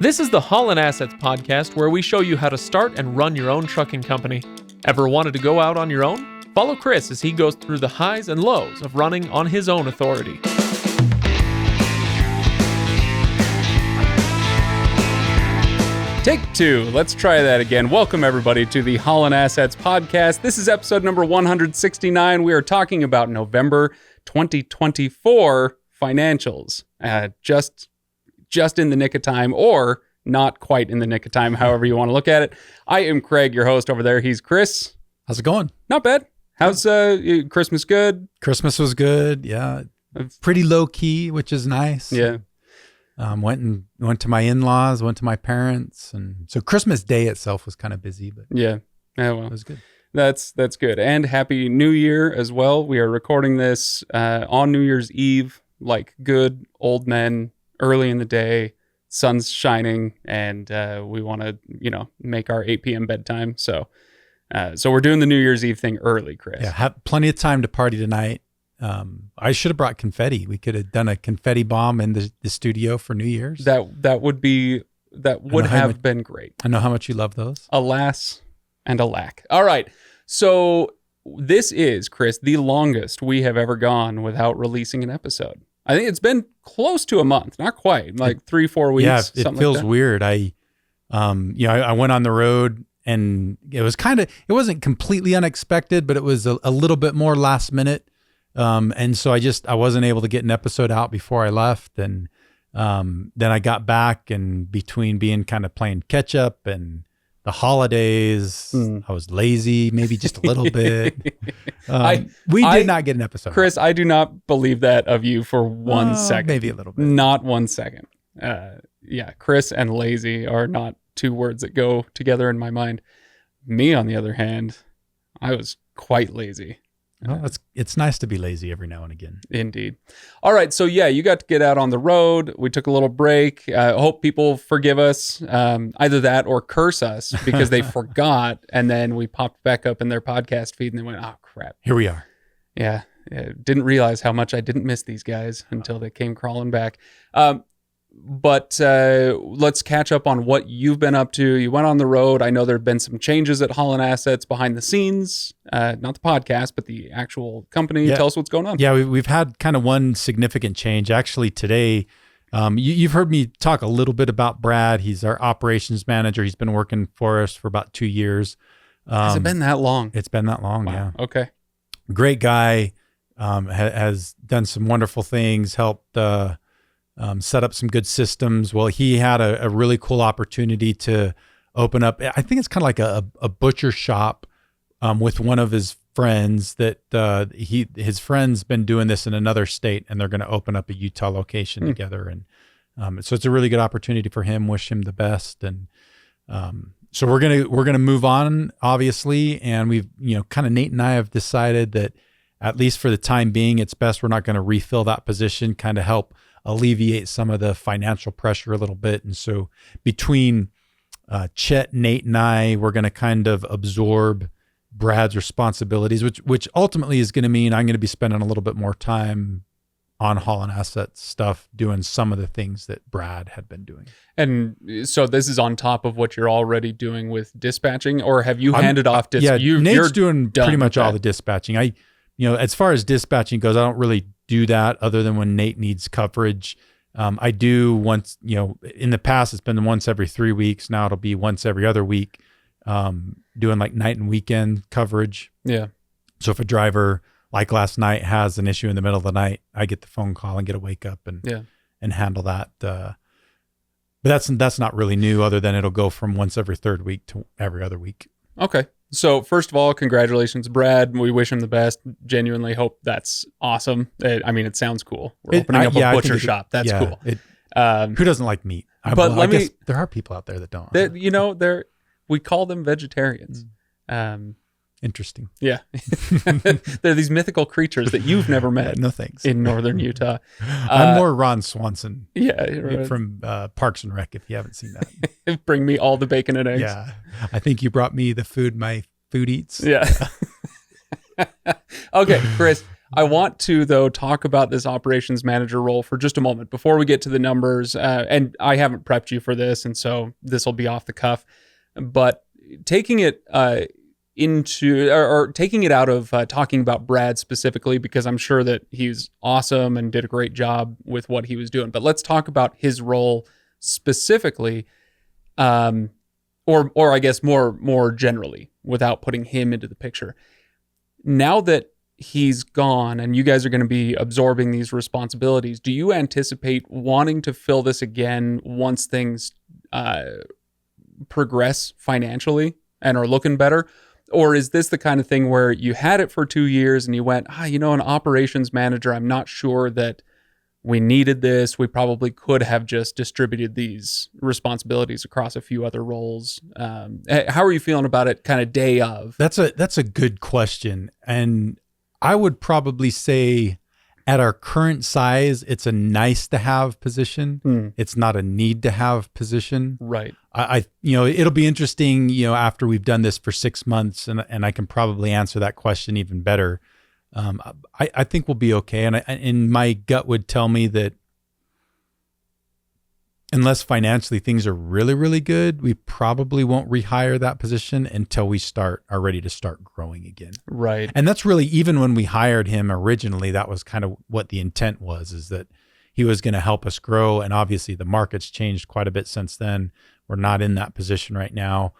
This is the Haulin Assets podcast, where we show you how to start and run your own trucking company. Ever wanted to go out on your own? Follow Chris as he goes through the highs and lows of running on his own authority. Take two. Let's try that again. Welcome, everybody, to the Haulin Assets podcast. This is episode number 169. We are talking about November 2024 financials. Just in the nick of time, or not quite in the nick of time, however you want to look at it. I am Craig, your host over there. He's Chris. How's it going? Not bad. How's Christmas good? Christmas was good. Yeah. Pretty low key, which is nice. Yeah. Went to my in-laws, went to my parents. And so Christmas Day itself was kind of busy, but yeah. Well, it was good. That's good. And Happy New Year as well. We are recording this on New Year's Eve, like good old men, early in the day, sun's shining, and we want to, make our 8 p.m. bedtime. So we're doing the New Year's Eve thing early, Chris. Yeah, have plenty of time to party tonight. I should have brought confetti. We could have done a confetti bomb in the studio for New Year's. That would have been great. I know how much you love those. Alas and alack. All right. So this is, Chris, the longest we have ever gone without releasing an episode. I think it's been close to a month, not quite, like 3-4 weeks. Yeah, it feels like weird. I went on the road, and it wasn't completely unexpected, but it was a little bit more last minute. And so I wasn't able to get an episode out before I left. And then I got back, and between being kind of playing catch up and the holidays, I was lazy, maybe just a little bit. We did not get an episode. Chris, I do not believe that of you for 1 second. Maybe a little bit. Not 1 second. Yeah, Chris and lazy are not two words that go together in my mind. Me, on the other hand, I was quite lazy. Well, it's nice to be lazy every now and again. Indeed. All right. So yeah, you got to get out on the road. We took a little break. I hope people forgive us, either that or curse us because they forgot. And then we popped back up in their podcast feed and they went, oh crap. Here we are. Yeah. Didn't realize how much I didn't miss these guys until they came crawling back. But let's catch up on what you've been up to. You went on the road. I know there have been some changes at Haulin Assets behind the scenes, not the podcast, but the actual company. Yeah. Tell us what's going on. Yeah, we've had kind of one significant change. Actually, today, you've heard me talk a little bit about Brad. He's our operations manager. He's been working for us for about 2 years. Has it been that long? It's been that long, wow. Yeah. Okay. Great guy. Has done some wonderful things, helped set up some good systems. Well, he had a really cool opportunity to open up, I think it's kind of like a butcher shop with one of his friends that his friend's been doing this in another state, and they're going to open up a Utah location together. And so it's a really good opportunity for him. Wish him the best. And so we're going to move on, obviously. And we've, kind of Nate and I have decided that at least for the time being, it's best we're not going to refill that position, kind of help alleviate some of the financial pressure a little bit. And so between Chet, Nate, and I, we're going to kind of absorb Brad's responsibilities, which ultimately is going to mean I'm going to be spending a little bit more time on Haulin Assets stuff, doing some of the things that Brad had been doing. And so this is on top of what you're already doing with dispatching, or have you handed off dispatching? Yeah, Nate's doing pretty much all the dispatching. As far as dispatching goes, I don't really do that other than when Nate needs coverage. I do once, in the past, it's been once every 3 weeks. Now it'll be once every other week, doing like night and weekend coverage. Yeah. So if a driver, like last night, has an issue in the middle of the night, I get the phone call and get a wake up and handle that. But that's not really new, other than it'll go from once every third week to every other week. Okay. So first of all, congratulations, Brad. We wish him the best. Genuinely hope that's awesome. It sounds cool. We're opening up a butcher shop. That's cool. Who doesn't like meat? But I guess there are people out there that don't. We call them vegetarians. Interesting. Yeah. They're these mythical creatures that you've never met. No thanks. In northern Utah. I'm more Ron Swanson. Yeah. From Parks and Rec, if you haven't seen that. Bring me all the bacon and eggs. Yeah. I think you brought me the food my food eats. Yeah. Okay, Chris. I want to, though, talk about this operations manager role for just a moment before we get to the numbers. And I haven't prepped you for this, and so this will be off the cuff. But taking it taking it out of talking about Brad specifically, because I'm sure that he's awesome and did a great job with what he was doing. But let's talk about his role specifically, or I guess more generally, without putting him into the picture. Now that he's gone and you guys are going to be absorbing these responsibilities, do you anticipate wanting to fill this again once things progress financially and are looking better? Or is this the kind of thing where you had it for 2 years and you went, an operations manager, I'm not sure that we needed this. We probably could have just distributed these responsibilities across a few other roles. How are you feeling about it kind of day of? That's a good question. And I would probably say at our current size, it's a nice to have position. It's not a need to have position. Right. It'll be interesting, after we've done this for 6 months, and I can probably answer that question even better. I think we'll be okay. And my gut would tell me that unless financially things are really, really good, we probably won't rehire that position until we are ready to start growing again. Right. And that's really, even when we hired him originally, that was kind of what the intent was, is that he was going to help us grow. And obviously the market's changed quite a bit since then. We're not in that position right now.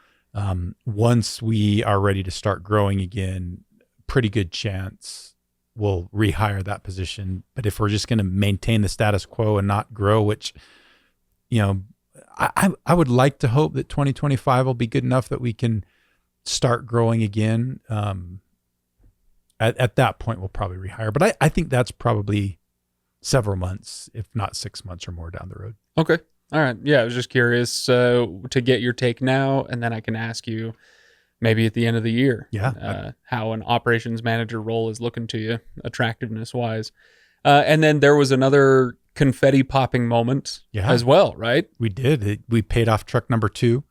Once we are ready to start growing again, pretty good chance we'll rehire that position. But if we're just going to maintain the status quo and not grow, which, I would like to hope that 2025 will be good enough that we can start growing again. At that point, we'll probably rehire. But I think that's probably several months, if not 6 months or more down the road. Okay. All right. Yeah, I was just curious to get your take now, and then I can ask you maybe at the end of the year how an operations manager role is looking to you, attractiveness-wise. And then there was another confetti popping moment as well, right? We did. We paid off truck number 2.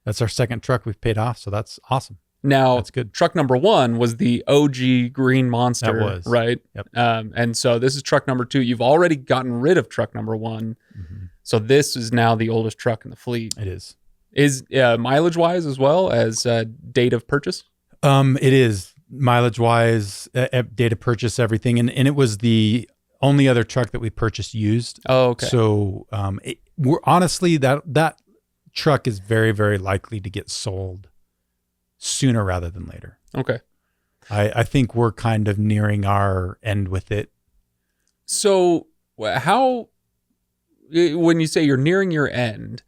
That's our second truck we've paid off, so that's awesome. Now, that's good. Truck number 1 was the OG Green Monster, that was. Right? Yep. And so this is truck number 2. You've already gotten rid of truck number 1. Mm-hmm. So this is now the oldest truck in the fleet. It is. Is mileage-wise as well as date of purchase? It is mileage-wise, date of purchase, everything. And it was the only other truck that we purchased used. Oh, okay. So we're honestly, that truck is very, very likely to get sold sooner rather than later. Okay. I think we're kind of nearing our end with it. So how, when you say you're nearing your end,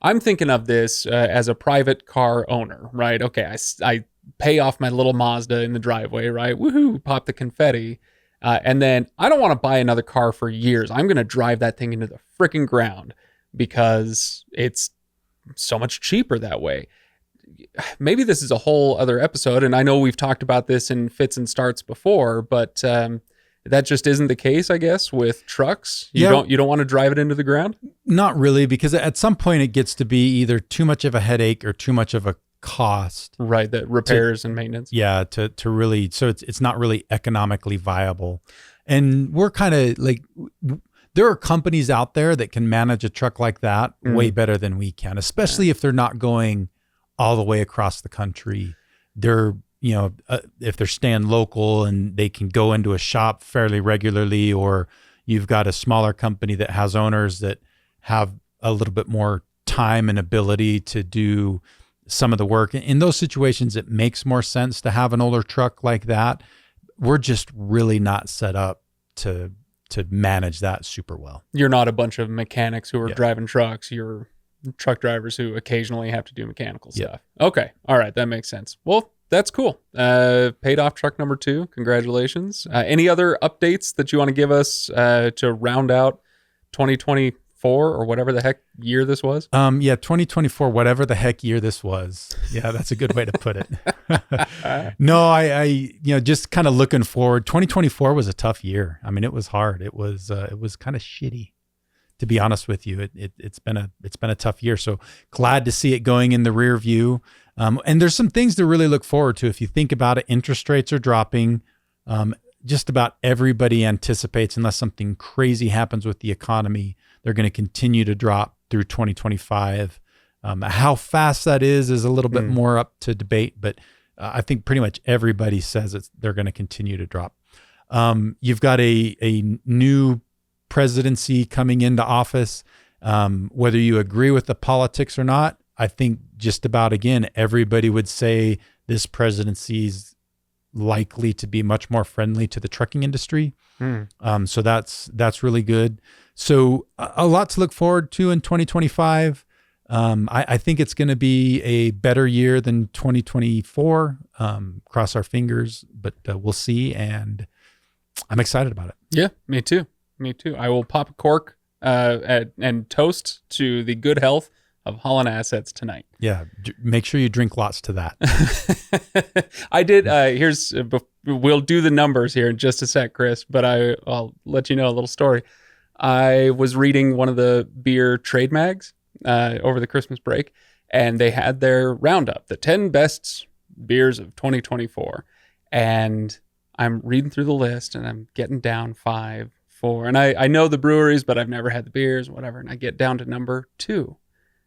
I'm thinking of this as a private car owner, right? Okay, I pay off my little Mazda in the driveway, right? Woohoo, pop the confetti. And then I don't want to buy another car for years. I'm going to drive that thing into the freaking ground because it's so much cheaper that way. Maybe this is a whole other episode, and I know we've talked about this in fits and starts before, but that just isn't the case, I guess, with trucks. You don't want to drive it into the ground? Not really, because at some point it gets to be either too much of a headache or too much of a cost. Right, that repairs and maintenance. Yeah, to really, so it's not really economically viable. And we're kind of like, there are companies out there that can manage a truck like that way better than we can, especially if they're not going all the way across the country. They're, if they're staying local and they can go into a shop fairly regularly, or you've got a smaller company that has owners that have a little bit more time and ability to do some of the work. In those situations, it makes more sense to have an older truck like that. We're just really not set up to manage that super well. You're not a bunch of mechanics who are driving trucks. You're truck drivers who occasionally have to do mechanical stuff. Okay. All right. That makes sense. Well, that's cool. Paid off truck number 2. Congratulations. Any other updates that you want to give us to round out 2024 or whatever the heck year this was? 2024, whatever the heck year this was. Yeah, that's a good way to put it. No, I just kind of looking forward. 2024 was a tough year. I mean, it was hard. It was kind of shitty, to be honest with you. It's been a tough year. So glad to see it going in the rear view. And there's some things to really look forward to. If you think about it, interest rates are dropping. just about everybody anticipates, unless something crazy happens with the economy, they're going to continue to drop through 2025. How fast that is a little bit more up to debate, but I think pretty much everybody says they're going to continue to drop. You've got a new presidency coming into office. Whether you agree with the politics or not, I think just about, again, everybody would say this presidency is likely to be much more friendly to the trucking industry. So that's really good. So a lot to look forward to in 2025. I think it's going to be a better year than 2024. Cross our fingers, but we'll see. And I'm excited about it. Yeah, me too. I will pop a cork and toast to the good health of Haulin Assets tonight. Yeah, make sure you drink lots to that. I did. We'll do the numbers here in just a sec, Chris, but I'll let you know a little story. I was reading one of the beer trade mags over the Christmas break, and they had their roundup, the 10 best beers of 2024. And I'm reading through the list, and I'm getting down 5, 4, and I know the breweries, but I've never had the beers, whatever. And I get down to number 2.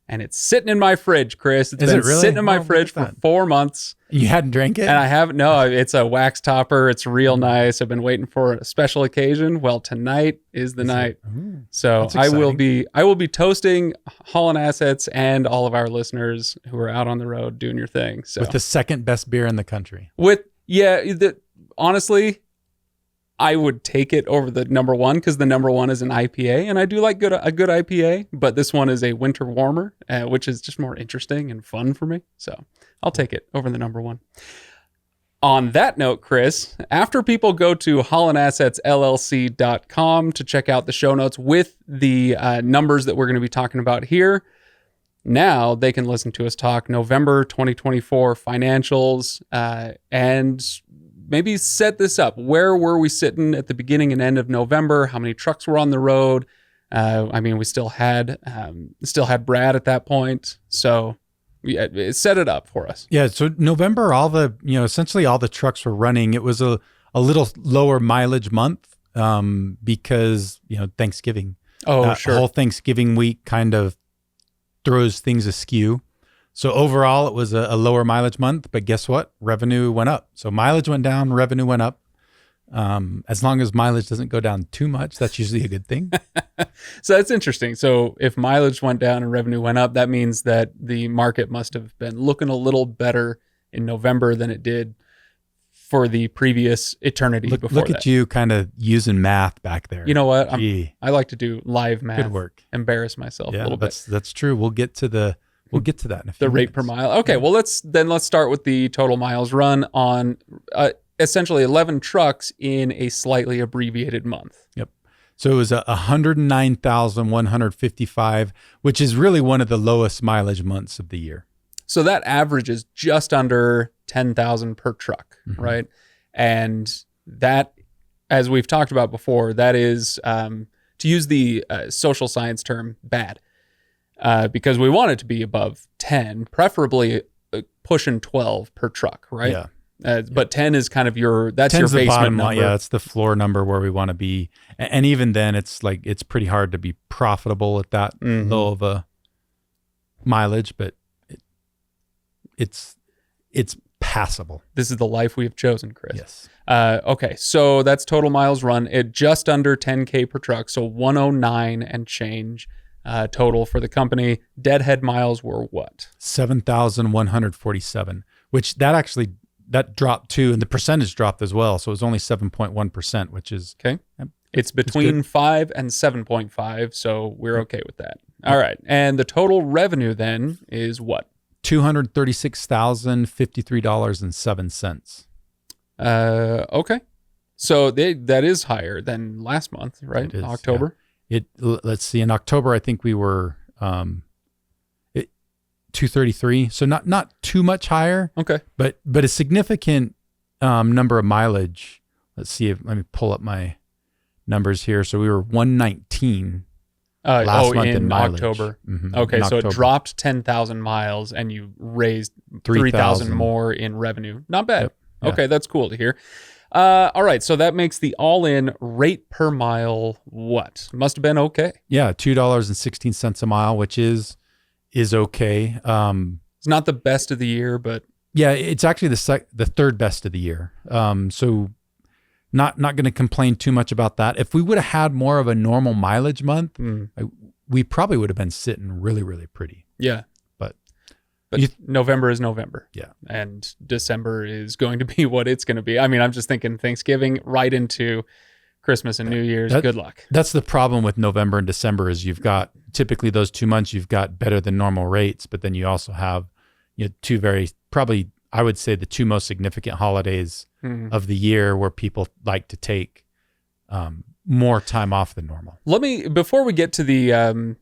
And it's sitting in my fridge, Chris. It's been sitting in my fridge for 4 months. You hadn't drank it? And I haven't. No, it's a wax topper. It's real nice. I've been waiting for a special occasion. Well, tonight is the night. So I will be toasting Haulin Assets and all of our listeners who are out on the road doing your thing. So with the second best beer in the country. Honestly, I would take it over the number 1 because the number 1 is an IPA, and I do like a good IPA, but this one is a winter warmer, which is just more interesting and fun for me. So I'll take it over the number 1. On that note, Chris, after people go to HaulinAssetsLLC.com to check out the show notes with the numbers that we're going to be talking about here, now they can listen to us talk November 2024 financials and maybe set this up. Where were we sitting at the beginning and end of November? How many trucks were on the road? We still had Brad at that point. So yeah, set it up for us. Yeah. So November, essentially all the trucks were running. It was a little lower mileage month because, Thanksgiving. Oh, sure. Whole Thanksgiving week kind of throws things askew. So overall, it was a lower mileage month, but guess what? Revenue went up. So mileage went down, revenue went up. As long as mileage doesn't go down too much, that's usually a good thing. So that's interesting. So if mileage went down and revenue went up, that means that the market must have been looking a little better in November than it did for the previous eternity before that. Look at you kind of using math back there. You know what? I like to do live math. Good work. Embarrass myself a little bit. That's true. We'll get to that in a few the rate minutes. per mile. Okay, well let's start with the total miles run on essentially 11 trucks in a slightly abbreviated month. Yep. So it was 109,155, which is really one of the lowest mileage months of the year. So that average is just under 10,000 per truck, right? And that, as we've talked about before, that is, to use the social science term, bad. Because we want it to be above 10, preferably pushing 12 per truck, right? Yeah. But 10 is kind of your basement the bottom number. line. Yeah, it's the floor number where we want to be. And even then, it's pretty hard to be profitable at that low of a mileage, but it's passable. This is the life we have chosen, Chris. Yes. Okay, so that's total miles run at just under 10K per truck, so 109 and change. Total for the company. Deadhead miles were what? 7,147, which that dropped too, and the percentage dropped as well. So it was only 7.1%, which is okay. It's between 5 and 7.5, so we're okay with that. All right, and the total revenue then is what? $236,053.07. Okay, so that is higher than last month, right? It is, October. Yeah. Let's see. In October, I think we were 233. So not too much higher. Okay. But a significant number of mileage. Let's see. Let me pull up my numbers here. So we were 119 last month in mileage. October. Mm-hmm. Okay. In so October. it dropped 10,000 miles and you raised 3,000 more in revenue. Not bad. Yep. Yeah. Okay. That's cool to hear. All right, so that makes the all-in rate per mile what? Must have been okay. Yeah, $2.16 a mile, which is okay. It's not the best of the year, but Yeah, it's actually the third best of the year. So not going to complain too much about that. If we would have had more of a normal mileage month, we probably would have been sitting really, really pretty. yeah. But November is November. Yeah. And December is going to be what it's going to be. I mean, I'm just thinking Thanksgiving right into Christmas and New Year's. Good luck. That's the problem with November and December is you've got typically those 2 months you've got better than normal rates, but then you also have two very probably I would say the two most significant holidays of the year where people like to take more time off than normal. Before we get to the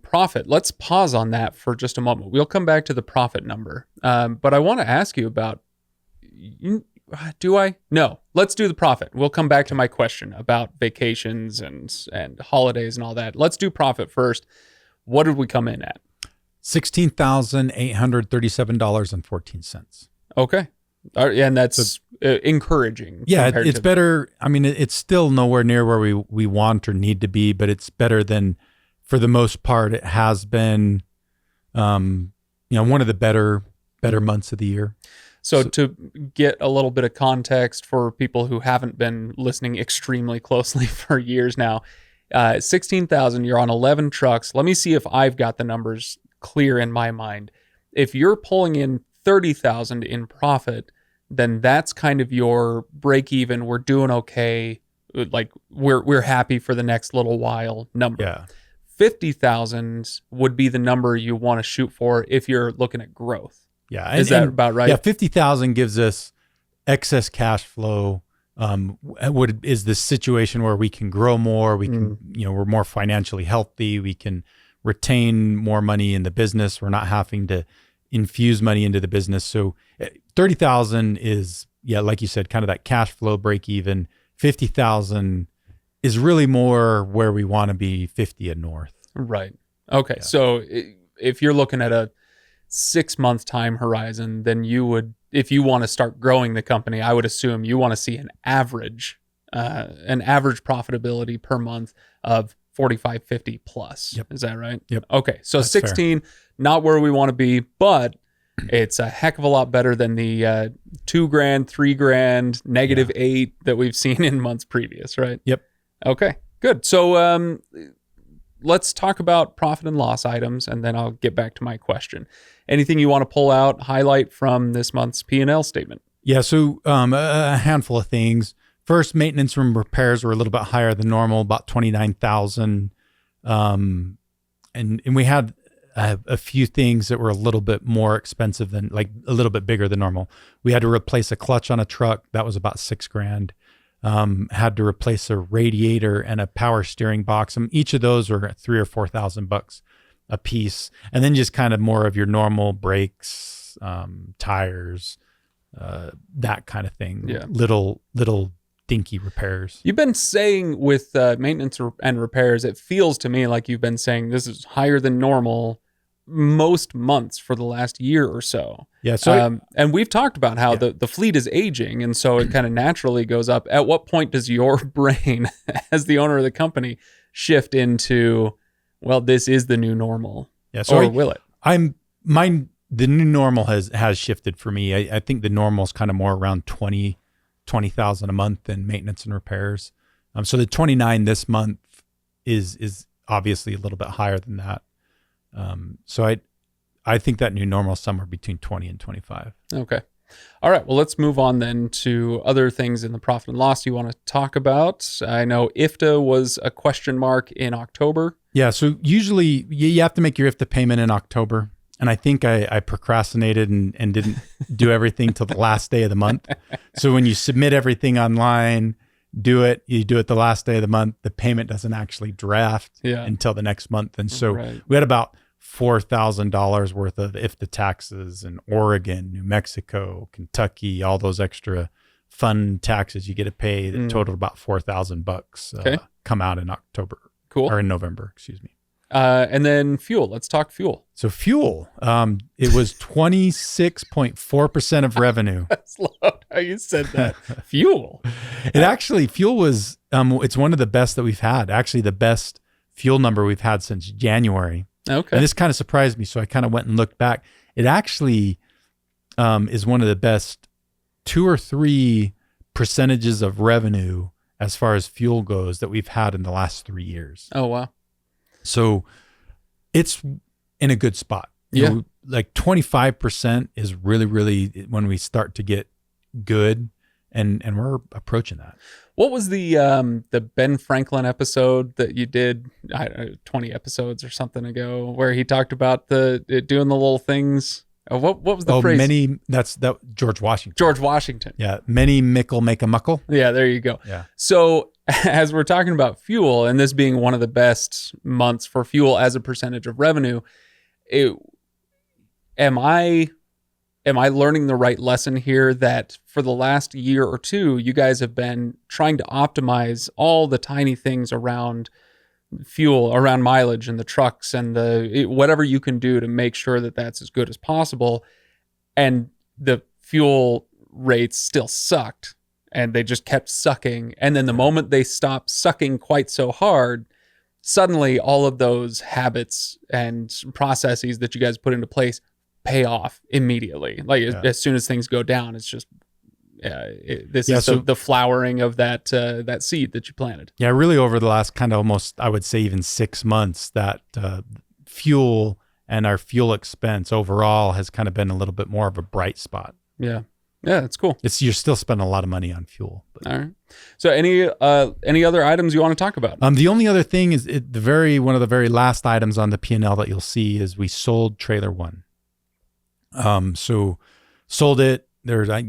profit, let's pause on that for just a moment. We'll come back to the profit number. But I want to ask you about, No, let's do the profit. We'll come back to my question about vacations and holidays and all that. Let's do profit first. What did we come in at? $16,837.14. Okay. And that's encouraging. Yeah, it's better. I mean, it's still nowhere near where we want or need to be, but it's better than, for the most part, it has been, one of the better months of the year. So to get a little bit of context for people who haven't been listening extremely closely for years now, 16,000, you're on 11 trucks. Let me see if I've got the numbers clear in my mind. If you're pulling in 30,000 in profit, then that's kind of your break even. We're doing okay. Like we're happy for the next little while number. Yeah. 50,000 would be the number you want to shoot for if you're looking at growth. Yeah. Is that about right? Yeah. 50,000 gives us excess cash flow. What is this situation where we can grow more? We can, we're more financially healthy. We can retain more money in the business. We're not having to infuse money into the business. So 30,000 is, like you said, kind of that cash flow break even. 50,000 is really more where we want to be, 50 and north. Right. Okay. Yeah. So if you're looking at a 6-month time horizon, then you would, if you want to start growing the company, I would assume you want to see an average profitability per month of 45, 50 plus. Yep. Is that right? Yep. Okay. So that's 16, fair. Not where we want to be, but it's a heck of a lot better than the $2,000, $3,000, -8 that we've seen in months previous, right? Yep. Okay, good. So let's talk about profit and loss items, and then I'll get back to my question. Anything you want to pull out, highlight from this month's P&L statement? Yeah, so a handful of things. First, maintenance and repairs were a little bit higher than normal, about 29,000. And we had a few things that were a little bit more expensive than, like a little bit bigger than normal. We had to replace a clutch on a truck. That was about $6,000. Had to replace a radiator and a power steering box. And each of those were $3,000 or $4,000 a piece. And then just kind of more of your normal brakes, tires, that kind of thing. Yeah. Little dinky repairs. You've been saying with maintenance and repairs, it feels to me like you've been saying this is higher than normal most months for the last year or so. Yeah. So and we've talked about how the fleet is aging, and so it kind of naturally goes up. At what point does your brain, as the owner of the company, shift into, well, this is the new normal? Yeah. So or will it? The new normal has shifted for me. I think the normal is kind of more around 20,000 a month in maintenance and repairs. So the 29 this month is obviously a little bit higher than that. So I think that new normal is somewhere between 20 and 25. Okay. All right. Well, let's move on then to other things in the profit and loss you want to talk about. I know IFTA was a question mark in October. Yeah. So usually you have to make your IFTA payment in October. And I think I procrastinated and didn't do everything till the last day of the month. So when you submit everything online, you do it the last day of the month, the payment doesn't actually draft until the next month. And so we had about $4,000 worth of IFTA taxes in Oregon, New Mexico, Kentucky, all those extra fun taxes you get to pay that totaled about $4,000 come out in October. Cool. Or in November, excuse me. And then fuel. Let's talk fuel. So fuel, it was 26.4% of revenue. Slow down. You said that. Fuel. It actually, fuel was, it's one of the best that we've had. Actually, the best fuel number we've had since January. Okay. And this kind of surprised me. So I kind of went and looked back. It actually is one of the best 2 or 3 percentages of revenue as far as fuel goes that we've had in the last 3 years. Oh, wow. So it's in a good spot. Yeah. You know, like 25% is really, really when we start to get good, and we're approaching that. What was the Ben Franklin episode that you did 20 episodes or something ago, where he talked about doing the little things? What was the phrase? That's George Washington. George Washington. Yeah, many mickle make a muckle. Yeah, there you go. Yeah. So as we're talking about fuel, and this being one of the best months for fuel as a percentage of revenue, am I learning the right lesson here that for the last year or two, you guys have been trying to optimize all the tiny things around fuel, around mileage and the trucks and whatever you can do to make sure that that's as good as possible, and the fuel rates still sucked and they just kept sucking, and then the moment they stopped sucking quite so hard, suddenly all of those habits and processes that you guys put into place pay off immediately. Like as soon as things go down, it's just the flowering of that seed that you planted. Yeah, really over the last kind of almost, I would say even 6 months, that fuel and our fuel expense overall has kind of been a little bit more of a bright spot. Yeah. Yeah, that's cool. You're still spending a lot of money on fuel. But. All right. So any other items you want to talk about? The only other thing is one of the very last items on the P&L that you'll see is we sold Trailer One. So sold it. There's, I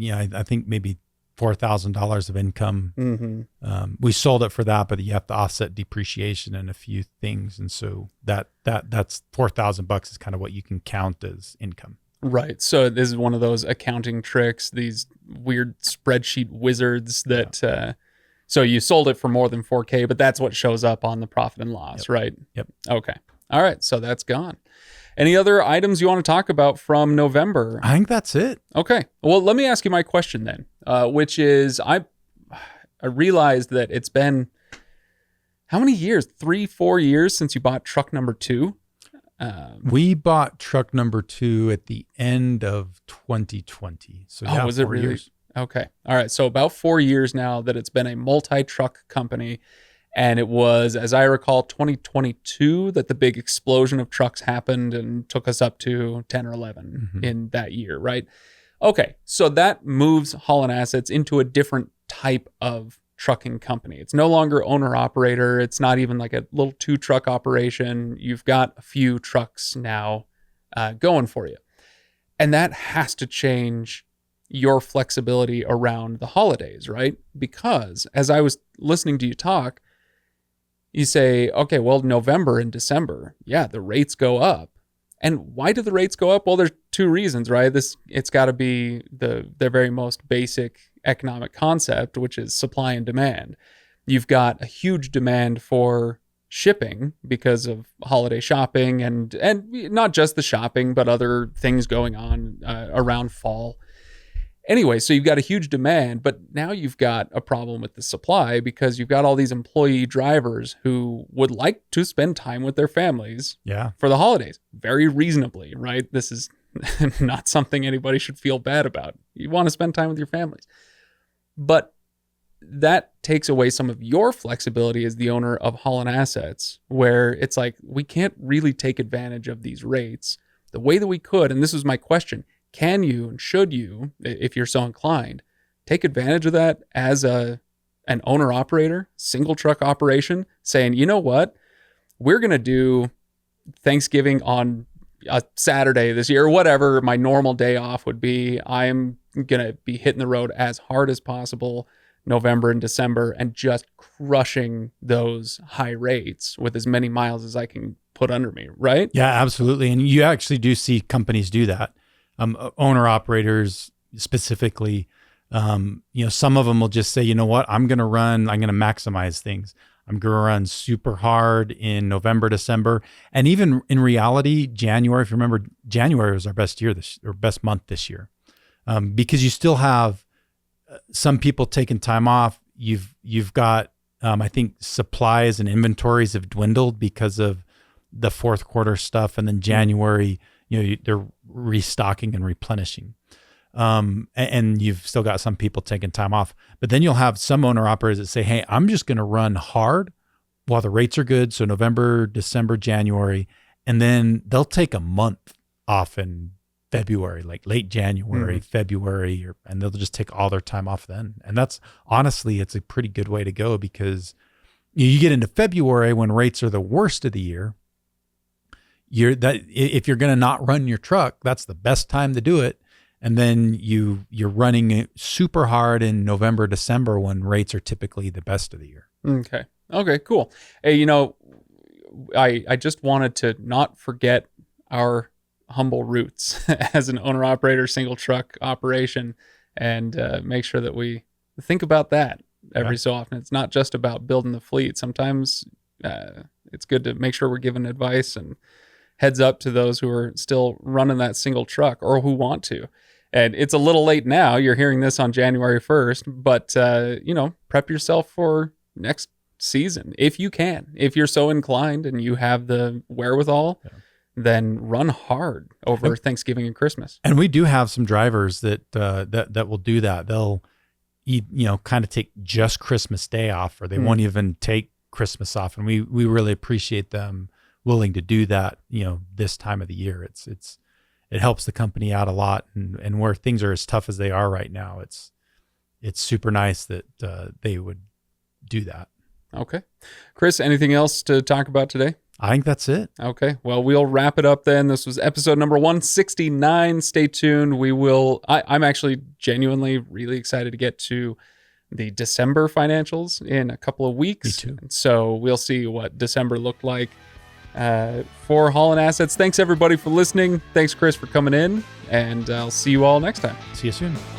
think maybe $4,000 of income. Mm-hmm. We sold it for that, but you have to offset depreciation and a few things, and so that's $4,000 is kind of what you can count as income. Right. So this is one of those accounting tricks, these weird spreadsheet wizards that. So you sold it for more than $4,000, but that's what shows up on the profit and loss, right? Yep. Okay. All right. So that's gone. Any other items you want to talk about from November? I think that's it. Okay. Well, let me ask you my question then, which is I realized that it's been how many years? 3-4 years since you bought truck number 2? We bought truck number 2 at the end of 2020. So yeah, was it 4 really? years. Okay. All right. So about 4 years now that it's been a multi-truck company. And it was, as I recall, 2022 that the big explosion of trucks happened and took us up to 10 or 11 in that year, right? Okay, so that moves Haulin Assets into a different type of trucking company. It's no longer owner-operator. It's not even like a little 2-truck operation. You've got a few trucks now going for you. And that has to change your flexibility around the holidays, right? Because as I was listening to you talk, you say, okay, well, November and December, yeah, the rates go up. And why do the rates go up? Well, there's 2 reasons, right? It's got to be the very most basic economic concept, which is supply and demand. You've got a huge demand for shipping because of holiday shopping and not just the shopping, but other things going on around fall. Anyway, so you've got a huge demand, but now you've got a problem with the supply because you've got all these employee drivers who would like to spend time with their families for the holidays, very reasonably, right? This is not something anybody should feel bad about. You want to spend time with your families. But that takes away some of your flexibility as the owner of Haulin Assets, where it's like, we can't really take advantage of these rates the way that we could. And this was my question. Can you and should you, if you're so inclined, take advantage of that as an owner-operator, single truck operation, saying, you know what, we're going to do Thanksgiving on a Saturday this year, or whatever my normal day off would be. I'm going to be hitting the road as hard as possible November and December and just crushing those high rates with as many miles as I can put under me, right? Yeah, absolutely. And you actually do see companies do that. Owner operators specifically, some of them will just say, you know what, I'm going to maximize things. I'm going to run super hard in November, December. And even in reality, January, if you remember, January was our best month this year. Because you still have some people taking time off. You've got, I think supplies and inventories have dwindled because of the fourth quarter stuff. And then January, they're restocking and replenishing. And you've still got some people taking time off, but then you'll have some owner operators that say, hey, I'm just going to run hard while the rates are good. So November, December, January, and then they'll take a month off in February, like late January, February, and they'll just take all their time off then. And that's honestly, it's a pretty good way to go, because you get into February when rates are the worst of the year. If you're going to not run your truck, that's the best time to do it. And then you're running it super hard in November, December, when rates are typically the best of the year. Okay, cool. Hey, I just wanted to not forget our humble roots as an owner operator, single truck operation, and make sure that we think about that every so often. It's not just about building the fleet. Sometimes it's good to make sure we're giving advice and heads up to those who are still running that single truck or who want to. And it's a little late now. You're hearing this on January 1st, but prep yourself for next season if you can. If you're so inclined and you have the wherewithal, then run hard over Thanksgiving and Christmas. And we do have some drivers that will do that. They'll kind of take just Christmas Day off, or they won't even take Christmas off. And we really appreciate them willing to do that, this time of the year. It helps the company out a lot, and where things are as tough as they are right now, it's super nice that they would do that. Okay. Chris, anything else to talk about today? I think that's it. Okay. Well, we'll wrap it up then. This was episode number 169. Stay tuned. I'm actually genuinely really excited to get to the December financials in a couple of weeks. Me too. So we'll see what December looked like. For Haulin Assets, thanks everybody for listening. Thanks, Chris, for coming in, and I'll see you all next time. See you soon.